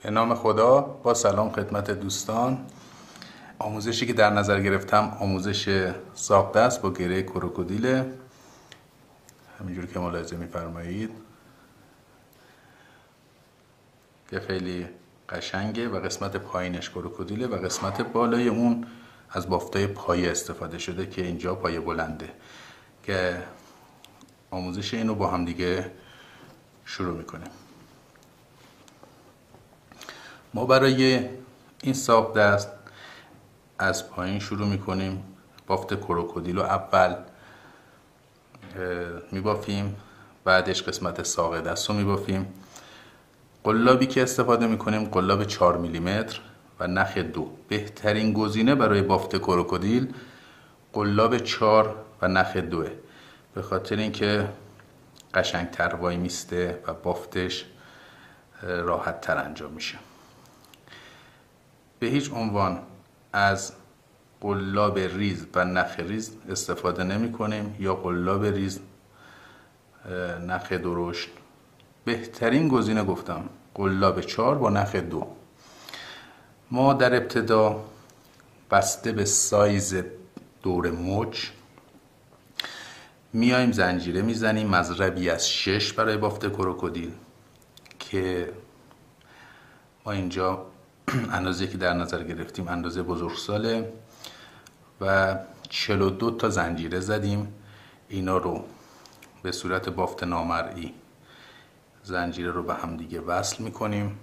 به نام خدا. با سلام خدمت دوستان. آموزشی که در نظر گرفتم آموزش ساخته است با گره کروکودیل، همینجور که ملاحظه می‌فرمایید که خیلی قشنگه و قسمت پایینش کروکودیله و قسمت بالای اون از بافتای پایه استفاده شده که اینجا پایه بلنده. که آموزش اینو با هم دیگه شروع میکنیم. ما برای این ساخت دست از پایین شروع میکنیم. بافت کروکودیل رو اول میبافیم، بعدش قسمت ساق دست رو میبافیم. قلابی که استفاده میکنیم قلاب 4 میلیمتر و نخ 2. بهترین گزینه برای بافت کروکودیل قلاب 4 و نخ 2، به خاطر اینکه قشنگ تر وای میسته و بافتش راحت تر انجام میشه. به هیچ عنوان از قلاب ریز و نخ ریز استفاده نمی کنیم یا قلاب ریز نخ درشت. بهترین گزینه گفتم قلاب 4 با نخ 2. ما در ابتدا بسته به سایز دور مچ میایم زنجیره میزنیم، مضربی از 6 برای بافت کروکودیل که ما اینجا اندازه که در نظر گرفتیم اندازه بزرگساله و 42 تا زنجیره زدیم. اینا رو به صورت بافت نامرئی زنجیره رو به هم دیگه وصل میکنیم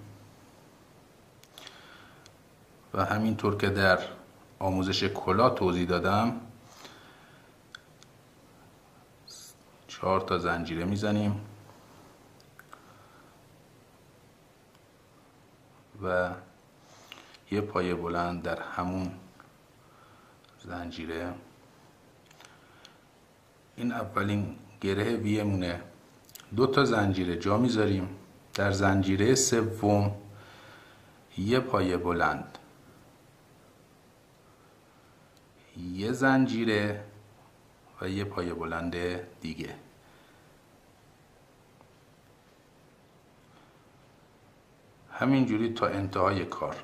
و همینطور که در آموزش کلاه توضیح دادم 4 تا زنجیره میزنیم و یه پایه بلند در همون زنجیره. این اولین گره ویمونه. 2 تا زنجیره جا میذاریم. در زنجیره سوم یه پایه بلند، یه زنجیره و یه پایه بلند دیگه. همینجوری تا انتهای کار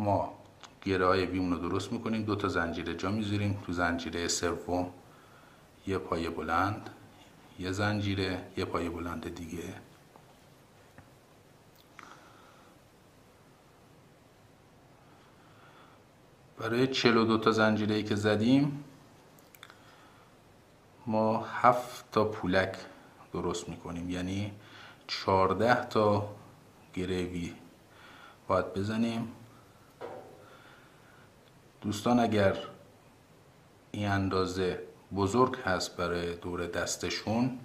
ما گره های ویمون رو درست میکنیم. 2 تا زنجیره جا میذاریم. تو زنجیره سوم یه پایه بلند، یه زنجیره، یه پایه بلند دیگه. برای 42 تا زنجیره ای که زدیم ما 7 تا پولک درست میکنیم، یعنی 14 تا گره وی باید بزنیم. دوستان اگر این اندازه بزرگ هست برای دور دستشون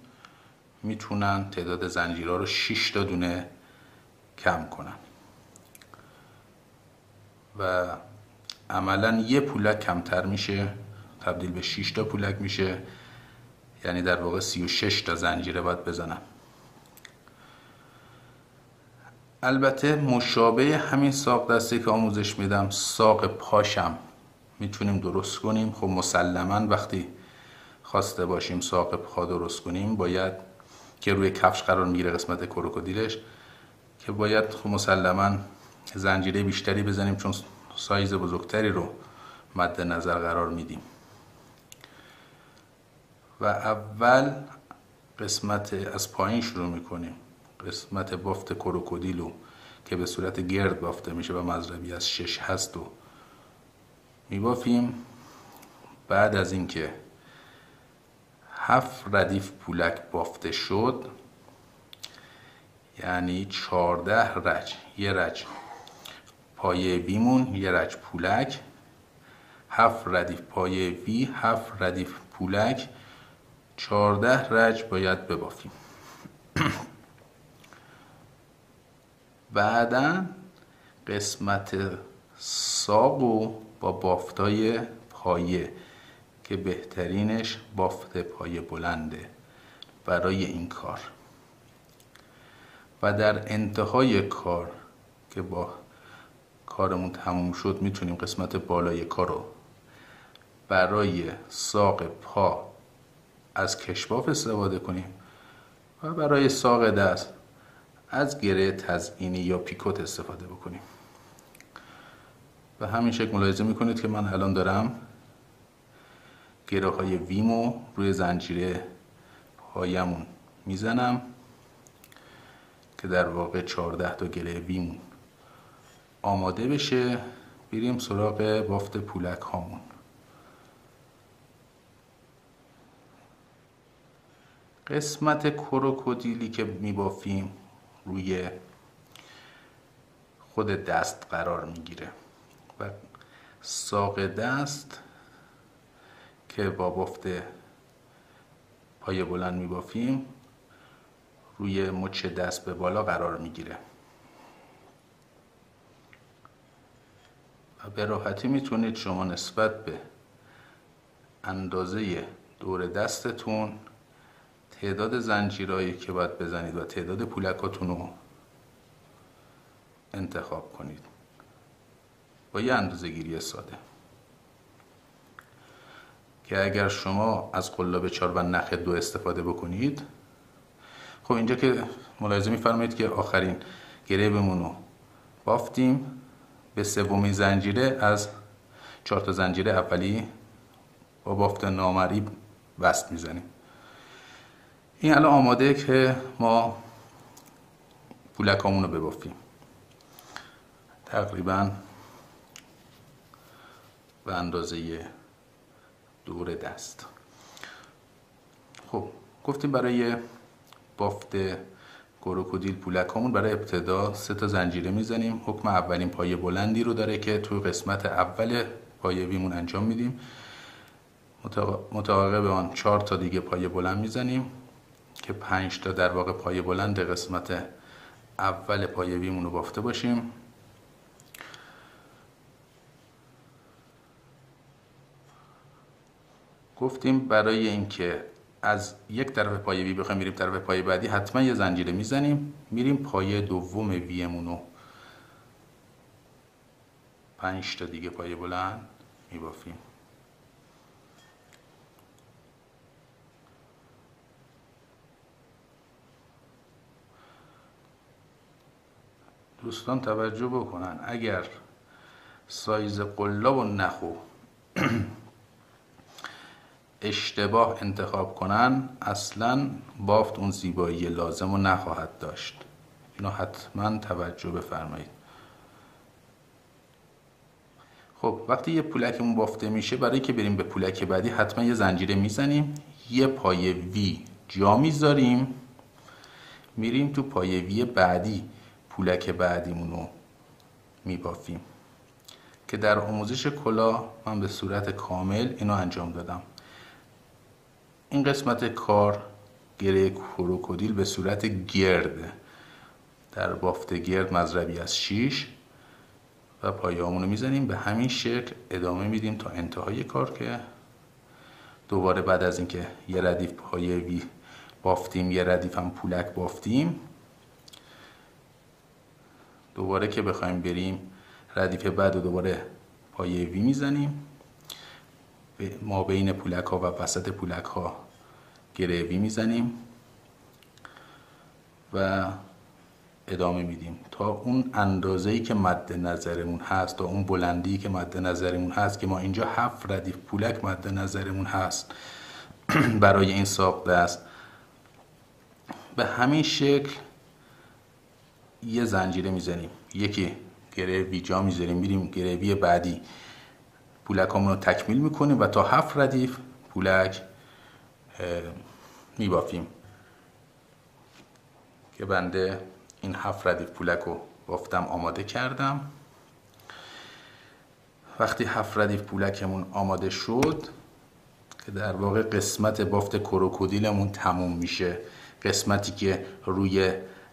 میتونن تعداد زنجیرها رو 6 تا دونه کم کنن و عملا یه پولک کمتر میشه، تبدیل به 6 تا پولک میشه، یعنی در واقع 36 تا زنجیره باید بزنم. البته مشابه همین ساق دستی که آموزش میدم ساق پاشم میتونیم درست کنیم. خب مسلما وقتی خواسته باشیم ساق پا درست کنیم باید که روی کفش قرار میگیره قسمت کروکودیلش، که باید خب مسلما زنجیره بیشتری بزنیم چون سایز بزرگتری رو مد نظر قرار میدیم. و اول قسمت از پایین شروع میکنیم. قسمت بافت کروکودیلو که به صورت گرد بافته میشه و مضربی از 6 هست و میبافیم. بعد از اینکه 7 ردیف پولک بافته شد، یعنی 14 رج، یه رج پایه ویمون، یه رج پولک، 7 ردیف پایه وی، 7 ردیف پولک، 14 رج باید ببافیم. بعداً قسمت ساقو با بافتای پایه که بهترینش بافت پایه بلنده برای این کار. و در انتهای کار که با کارمون تموم شد میتونیم قسمت بالای کار رو برای ساق پا از کشباف استفاده کنیم و برای ساق دست از گره تزئینی یا پیکوت استفاده بکنیم. به همین شکل ملاحظه میکنید که من الان دارم گره های ویمو روی زنجیره پایمون میزنم که در واقع 14 تا گره ویمون آماده بشه. بریم سراغ بافت پولک هامون. قسمت کروکودیلی که میبافیم روی خود دست قرار میگیره و ساق دست که با بافت پای بلند میبافیم روی مچ دست به بالا قرار میگیره و به راحتی میتونید شما نسبت به اندازه دور دستتون تعداد زنجیرهایی که باید بزنید و تعداد پولکاتون رو انتخاب کنید با یه اندازه گیری ساده که اگر شما از قلاب 4 و نخ 2 استفاده بکنید، خب اینجا که ملاحظه می‌فرمایید که آخرین گریبمون رو بافتیم، به سومین زنجیره از 4 تا زنجیره اولی با بافت نامری وصل میزنیم. این الان آماده که ما پولکامون رو ببافیم تقریبا به اندازه دور دست. خب گفتیم برای بافت کروکودیل پولکامون برای ابتدا 3 تا زنجیره میزنیم. حکم اولین پایه بلندی رو داره که توی قسمت اول پایه ویمون انجام میدیم. متعاقب آن 4 تا دیگه پایه بلند میزنیم که 5 تا در واقع پایه بلند قسمت اول پایه ویمون رو بافته باشیم. گفتیم برای اینکه از یک طرف پایه وی بخوایم بریم طرف پایه بعدی حتما یه زنجیره میزنیم، میریم پایه دوم ویمون رو 5 تا دیگه پایه بلند میبافیم. دوستان توجه بکنن اگر سایز قلاب و نخو اشتباه انتخاب کنن اصلا بافت اون زیبایی لازم رو نخواهد داشت. اینو حتما توجه بفرمایید. خب وقتی یه پولکمون بافته میشه، برای که بریم به پولک بعدی حتما یه زنجیره میزنیم، یه پایه وی جا میذاریم، میریم تو پایه وی بعدی پولک بعدیمون رو میبافیم که در آموزش کلاه من به صورت کامل اینو انجام دادم. این قسمت کار گره کروکودیل به صورت گرد در بافت گرد مضربی از 6 و پایه‌مون رو میزنیم. به همین شکل ادامه میدیم تا انتهای کار که دوباره بعد از اینکه یه ردیف پایه وی بافتیم، یه ردیف هم پولک بافتیم، دوباره که بخوایم بریم ردیف بعد دوباره پایه وی میزنیم، ما بین پولک ها و وسط پولک ها گره وی میزنیم و ادامه میدیم تا اون اندازه‌ای که مد نظرمون هست، تا اون بلندی که مد نظرمون هست که ما اینجا 7 ردیف پولک مد نظرمون هست برای این ساق دست. به همین شکل یه زنجیره میزنیم، یکی گره وی جا میذاریم، میریم گره وی بعدی پولکامون رو تکمیل میکنیم و تا 7 ردیف پولک میبافیم که بنده این 7 ردیف پولک رو بافتم آماده کردم. وقتی 7 ردیف پولکمون آماده شد که در واقع قسمت بافت کروکودیلمون تموم میشه، قسمتی که روی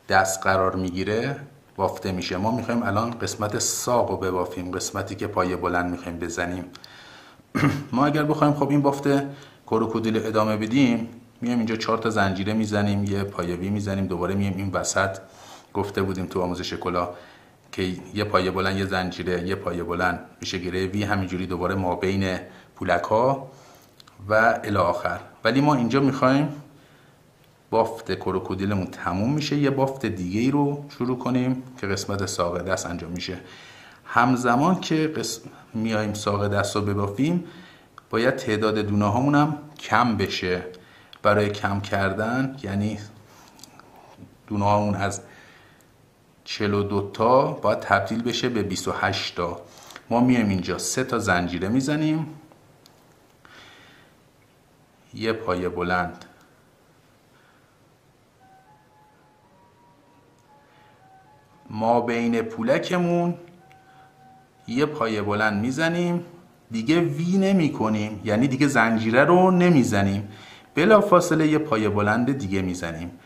دست قرار میگیره بافته میشه. ما میخوایم الان قسمت ساق رو ببافیم، قسمتی که پایه بلند میخوایم بزنیم. ما اگر بخوایم خب این بافت کروکودیل ادامه بدیم، میایم اینجا 4 تا زنجیره میزنیم، یه پایه وی میزنیم، دوباره میایم این وسط گفته بودیم تو آموزش کلاه که یه پایه بلند، یه زنجیره، یه پایه بلند میشه گره وی، همینجوری دوباره ما بین پولک ها و الی آخر. ولی ما اینجا میخوایم بافت کروکودیلمون تموم میشه، یه بافت دیگه ای رو شروع کنیم که قسمت ساق دست انجام میشه. همزمان که میایم ساق دست رو ببافیم باید تعداد دونه هامون هم کم بشه. برای کم کردن یعنی دونه هامون از 42 تا باید تبدیل بشه به 28 تا. ما میایم اینجا 3 تا زنجیره میزنیم، یه پایه بلند ما بین پولکمون یه پایه بلند میزنیم، دیگه وی نمی کنیم، یعنی دیگه زنجیره رو نمیزنیم، بلا فاصله یه پایه بلند دیگه میزنیم.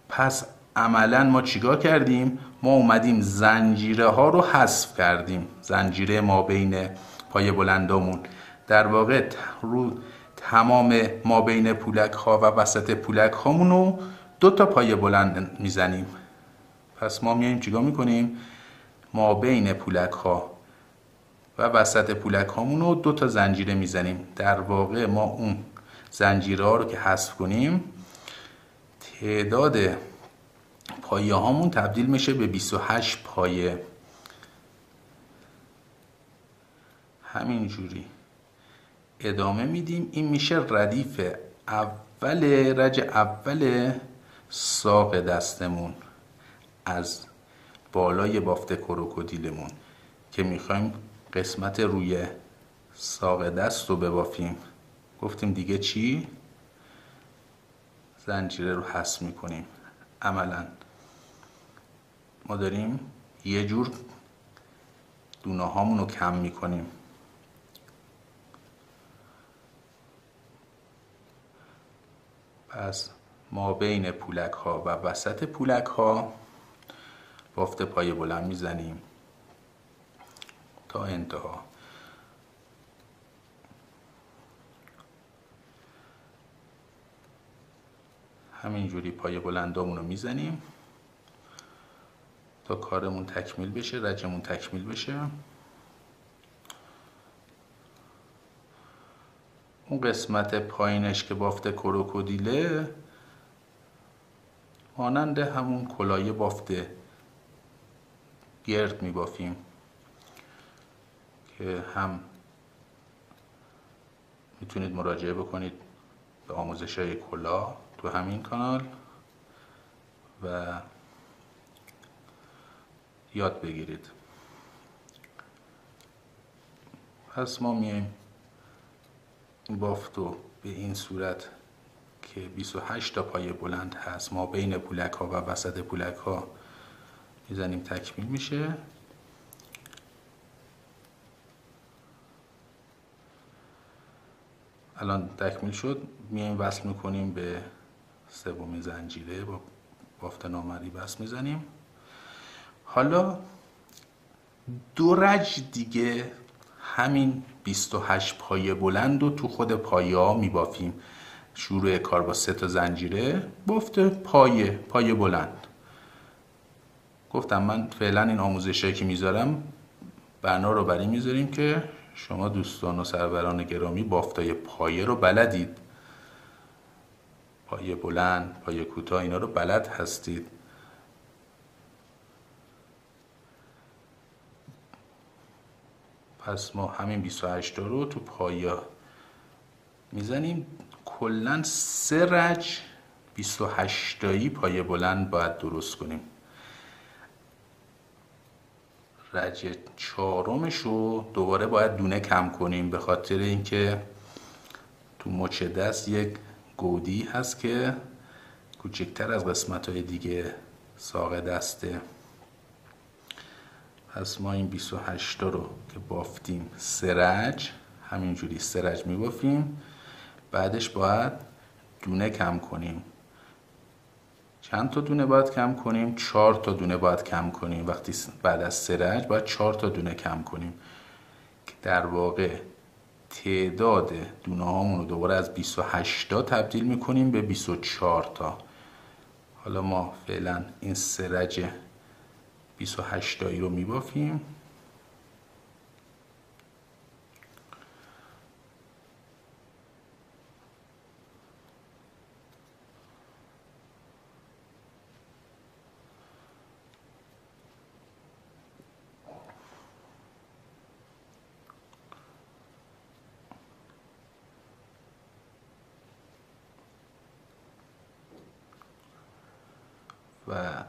پس عملا ما چیکار کردیم؟ ما اومدیم زنجیره ها رو حذف کردیم، زنجیره ما بین پایه بلندامون. در واقع رو تمام ما بین پولک ها و وسط پولک هامون رو 2 تا پایه بلند میزنیم. پس ما میایم چیکار میکنیم؟ ما بین پولک ها و وسط پولک هامون رو 2 تا زنجیره میزنیم. در واقع ما اون زنجیره ها رو که حذف کنیم تعداد پایه هامون تبدیل میشه به 28 پایه. همینجوری ادامه میدیم. این میشه ردیف اول، رج اول ساق دستمون از بالای بافت کروکودیلمون که میخوایم قسمت روی ساق دست رو ببافیم. گفتیم دیگه چی؟ زنجیره رو حذف میکنیم. عملا ما داریم یه جور دونه هامون رو کم میکنیم. پس ما بین پولک ها و وسط پولک ها بافت پایه بلند میزنیم تا انتها. همینجوری پایه بلندامون رو میزنیم تا کارمون تکمیل بشه، رجمون تکمیل بشه. اون قسمت پایینش که بافت کروکودیله مانند همون کلاه بافت گرد میبافیم که هم میتونید مراجعه بکنید به آموزش‌های کلاه تو همین کانال و یاد بگیرید. پس ما میایم این بافت رو به این صورت که 28 تا پایه بلند هست ما بین پولک ها و وسط پولک ها میزنیم، تکمیل میشه. الان تکمیل شد. میایم وصل میکنیم به سومین زنجیره، با بافت نامری وصل میزنیم. حالا 2 رج دیگه همین 28 پایه بلند رو تو خود پایه ها میبافیم. شروع کار با 3 تا زنجیره، بافت پایه بلند. گفتم من فعلا این آموزشایی که میذارم بنا رو برای میذاریم که شما دوستان و سروران گرامی بافتای پایه رو بلدید، پایه بلند، پایه کوتاه، اینا رو بلد هستید. پس ما همین 28 تا رو تو پایه میزنیم. کلن 3 رج 28 تایی پایه بلند باید درست کنیم. رج 4مش رو دوباره باید دونه کم کنیم، به خاطر اینکه تو مچ دست یک گودی هست که کوچکتر از قسمت‌های دیگه ساق دسته. پس ما این 28 تا رو که بافتیم 3 رج، همینجوری 3 رج میبافیم. بعدش باید دونه کم کنیم. چند تا دونه باید کم کنیم؟ 4 تا دونه باید کم کنیم. وقتی بعد از 3 رج باید 4 تا دونه کم کنیم که در واقع تعداد دونه هامون رو دوباره از 28 تا تبدیل میکنیم به 24 تا. حالا ما فعلا این 3 رج 28 تایی رو میبافیم. و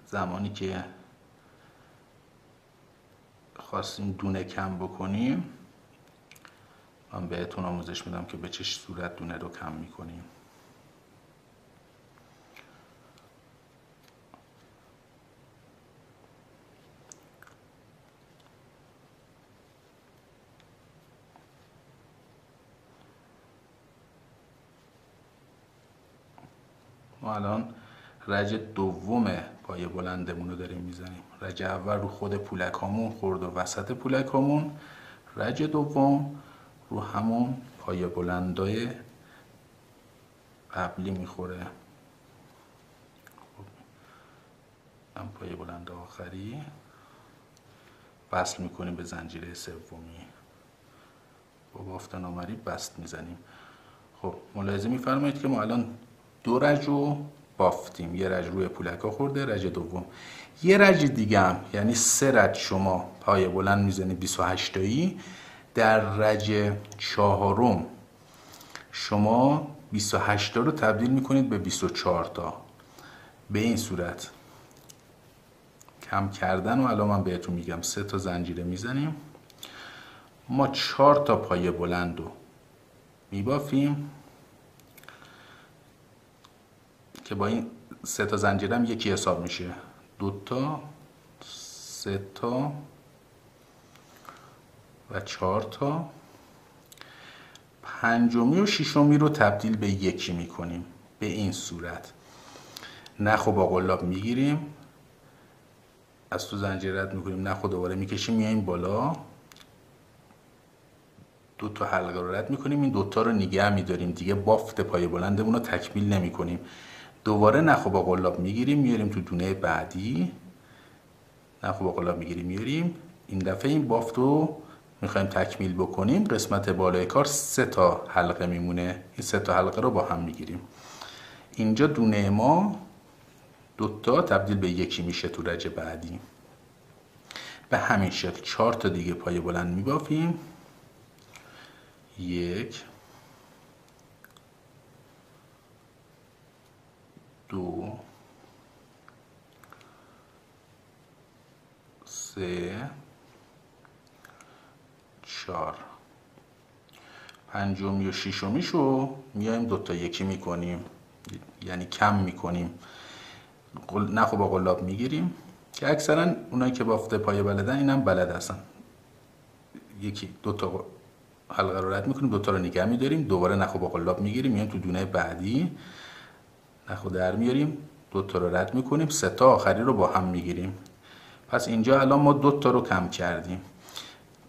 زمانی که خواستیم دونه کم بکنیم من بهتون آموزش میدم که به چه صورت دونه رو کم میکنیم. ما الان رج دوم پایه بلندمون رو داریم میزنیم. رج اول رو خود پولکامون خورد و وسط پولکامون، رج دوم رو همون پایه بلندای قبلی میخوره. هم پایه بلند آخری وصل میکنیم به زنجیره سومی، با بافت نامری بست میزنیم. خب ملاحظه میفرمایید که ما الان دو رج رو بافتیم. یه رج روی پولکا خورده، رج دوم. یه رج دیگه هم یعنی 3 رج شما پایه بلند میزنید 28 تایی، در رج چهارم شما 28 تا رو تبدیل میکنید به 24 تا. به این صورت کم کردن و الان من بهتون میگم. 3 تا زنجیره میزنیم، ما 4 تا پایه بلند رو میبافیم که با این 3 تا زنجیره هم یکی حساب میشه. 2 تا، 3 تا و 4 تا. پنجمی و ششمی رو تبدیل به یکی میکنیم به این صورت. نخ با قلاب میگیریم، از تو زنجیره رد میکنیم، نخ دوباره میکشیم میایم بالا، 2 تا حلقه رو رد میکنیم، این 2 تا رو نگه میداریم دیگه. بافت پایه بلندمون رو تکمیل نمیکنیم. دوباره نخ با قلاب میگیریم میاریم تو دونه بعدی، نخ با قلاب میگیریم میاریم. این دفعه این بافت رو میخوایم تکمیل بکنیم. قسمت بالای کار 3 تا حلقه میمونه، این 3 تا حلقه رو با هم میگیریم. اینجا دونه ما 2 تا تبدیل به یکی میشه تو رج بعدی. به همین شکل 4 تا دیگه پایه بلند میبافیم. 1 2 3 4. پنجمی و ششمیشو میایم 2 تا یکی میکنیم، یعنی کم میکنیم. نخو با قلاب میگیریم که اکثرا اونایی که بافته پایه بلدن اینم بلد هستن. یکی 2 تا حلقه رو رد میکنیم، 2 تا رو نگه میداریم، دوباره نخو با قلاب میگیریم میایم تو دونه بعدی، نخو در میاریم، 2 تا رو رد میکنیم، 3 تا آخری رو با هم میگیریم. پس اینجا الان ما 2 تا رو کم کردیم.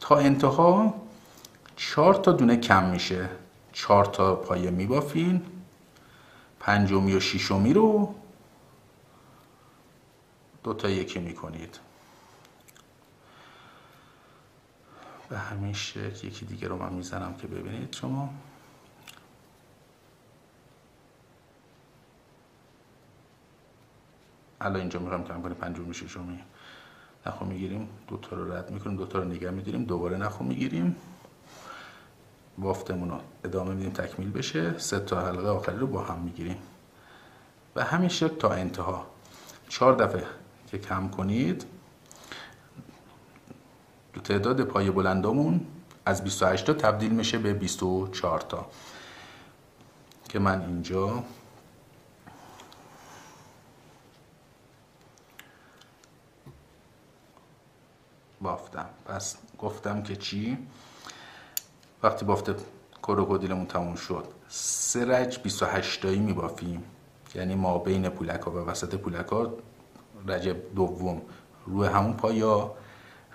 تا انتها 4 تا دونه کم میشه. 4 تا پایه میبافین، پنجمی و ششمی رو 2 تا یکی میکنید. به همین شکل یکی دیگه رو من میزنم که ببینید شما. الان اینجا میخوام کم کنیم. پنجمی و ششمی نخو میگیریم، 2 تا رو رد میکنیم، 2 تا رو نگه میداریم، دوباره نخو میگیریم، بافتمون رو ادامه میدیم تکمیل بشه، 3 تا حلقه آخری رو با هم میگیریم. و همین شکل تا انتها 4 دفعه که کم کنید تعداد پایه بلندامون از 28 تا تبدیل میشه به 24 تا که من اینجا بافتم. پس گفتم که چی؟ وقتی بافت کروکودیلمون تموم شد 3 رج 28 تایی میبافیم، یعنی ما بین پولکا و وسط پولکا رج دوم روی همون پایا،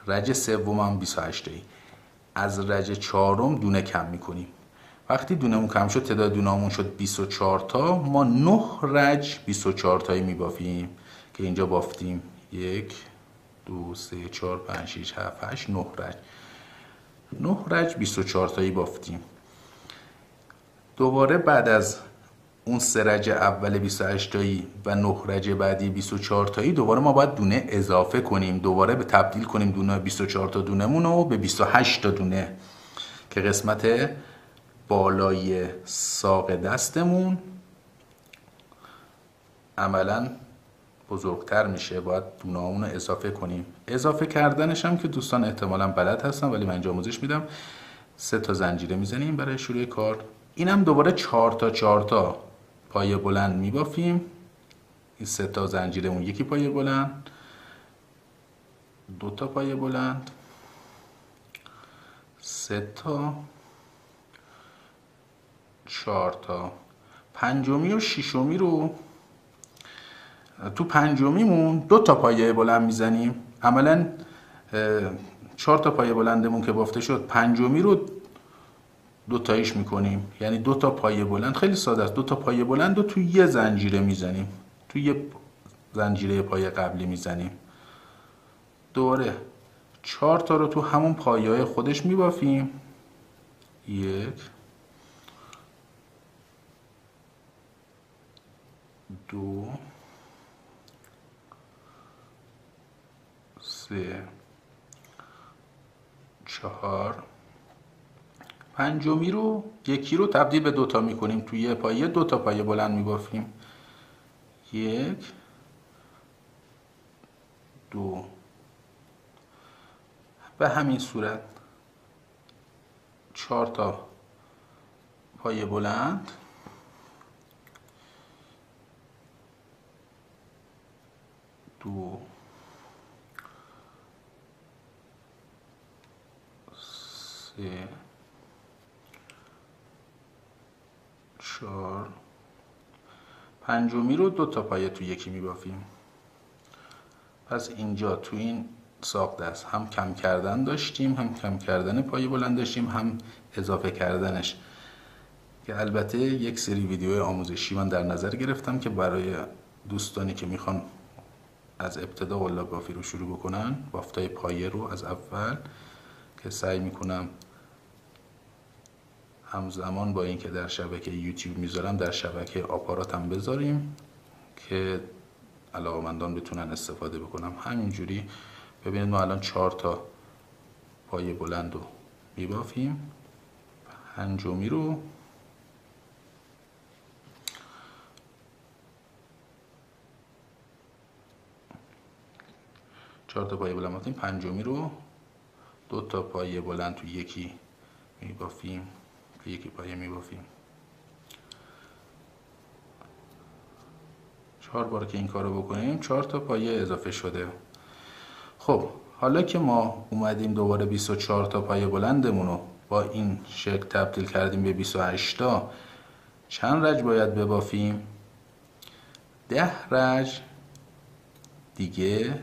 رج سوم هم 28 تایی. از رج چهارم دونه کم میکنیم. وقتی دونمون کم شد تعداد دونه‌مون شد 24 تا، ما 9 رج 24 تایی میبافیم که اینجا بافتیم 1 2 3 4 5 6 7 8 9 رج. 9 رج 24 تایی بافتیم. دوباره بعد از اون 3 رج اول 28 تایی و 9 رج بعدی 24 تایی دوباره ما باید دونه اضافه کنیم، دوباره به تبدیل کنیم دونه 24 تا دونمون رو به 28 تا دونه که قسمت بالای ساق دستمون عملا بزرگتر میشه، باید دونه‌هامون رو اضافه کنیم. اضافه کردنش هم که دوستان احتمالاً بلد هستن ولی من اینجا آموزش میدم. 3 تا زنجیره میزنیم برای شروع کار. اینم دوباره 4 تا پایه بلند میبافیم. این 3 تا زنجیرمون یکی پایه بلند، 2 تا پایه بلند، 3 تا، 4 تا. پنجمی و ششمی رو تو پنجمیمون 2 تا پایه بلند میزنیم. عملا 4 تا پایه بلندمون که بافته شد، پنجمی رو 2 تاییش میکنیم، یعنی 2 تا پایه بلند. خیلی ساده است. 2 تا پایه بلند رو تو یه زنجیره میزنیم، تو یه زنجیره پایه قبلی میزنیم. دوباره 4 تا رو تو همون پایه‌های خودش میبافیم. 1 2 3 4. پنجمی رو یکی رو تبدیل به 2 تا میکنیم، توی یه پایه 2 تا پایه بلند میبافیم. 1 2. به همین صورت 4 تا پایه بلند، 2 3 4. پنجمی رو 2 تا پایه تو یکی میبافیم. پس اینجا تو این ساخت است هم کم کردن داشتیم، هم کم کردن پایه بلند داشتیم، هم اضافه کردنش، که البته یک سری ویدیو آموزشی من در نظر گرفتم که برای دوستانی که میخوان از ابتدا قلاب بافی رو شروع بکنن، بافتای پایه رو از اول، که سعی میکنم همزمان با اینکه در شبکه یوتیوب میذارم در شبکه آپاراتم بذاریم که علاقه‌مندان بتونن استفاده بکنم. همینجوری ببینید ما الان 4 تا پایه بلند رو میبافیم. پنجمی رو 4 تا پایه بلند بافتیم، پنجمی رو 2 تا پایه بلند تو یکی میبافیم، تو یکی پایه میبافیم. 4 بار که این کارو بکنیم 4 تا پایه اضافه شده. خب حالا که ما اومدیم دوباره 24 تا پایه بلندمون رو با این شکل تبدیل کردیم به 28 تا، چند رج باید ببافیم؟ 10 رج دیگه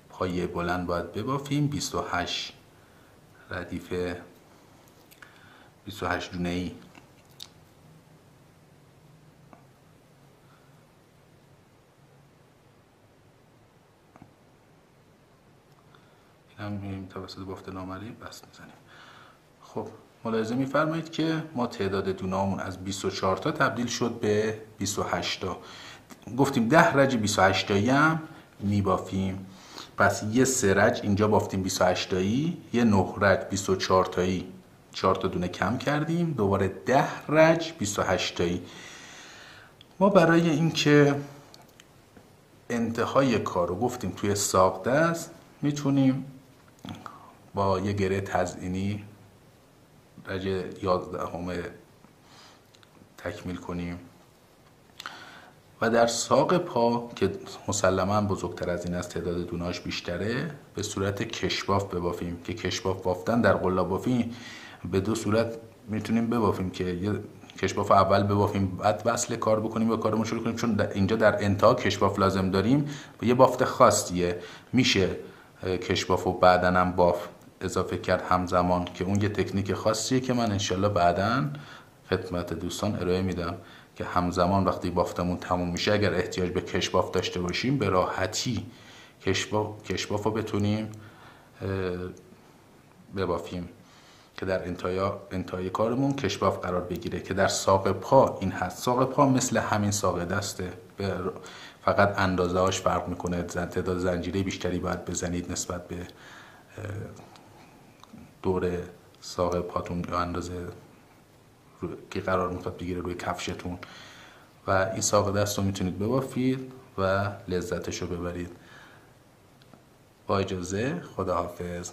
پایه بلند باید ببافیم. 28 ردیف 28 دونه ای. هم توسط بافت نامرئی بس میزنیم. خب ملاحظه میفرمایید که ما تعداد دونه‌هامون از 24 تا تبدیل شد به 28 تا. گفتیم 10 رج 28 تایی هم میبافیم. پس یه 3 رج اینجا بافتیم 28 تایی، یه 9 رج 24 تایی 4 تا دونه کم کردیم، دوباره 10 رج 28 تایی. ما برای اینکه انتهای کار رو گفتیم توی ساق دست میتونیم با یه گره تزئینی رج 11 تکمیل کنیم و در ساق پا که مسلما بزرگتر از این است، تعداد دونه‌هاش بیشتره، به صورت کشباف ببافیم. که کشباف بافتن در قلاب بافی به 2 صورت میتونیم ببافیم، که یه کشباف اول ببافیم بعد وصل کار بکنیم و کارمون شروع کنیم، چون اینجا در انتها کشباف لازم داریم و یه بافت خاصیه. میشه کشباف و بعداً هم باف اضافه کرد همزمان، که اون یه تکنیک خاصیه که من انشالله بعداً خدمت دوستان ارائه میدم، که همزمان وقتی بافتمون تموم میشه اگر احتیاج به کشباف داشته باشیم به راحتی کشباف رو بتونیم ببافیم، که در انتهای کارمون کشباف قرار بگیره. که در ساق پا این هست. ساق پا مثل همین ساق دسته، فقط اندازه هاش فرق میکنه. تعداد زنجیره بیشتری باید بزنید نسبت به دور ساق پاتون یا اندازه که قرار میخواد بگیره روی کفشتون، و این ساق دست رو میتونید ببافید و لذتش رو ببرید. با اجازه، خداحافظ.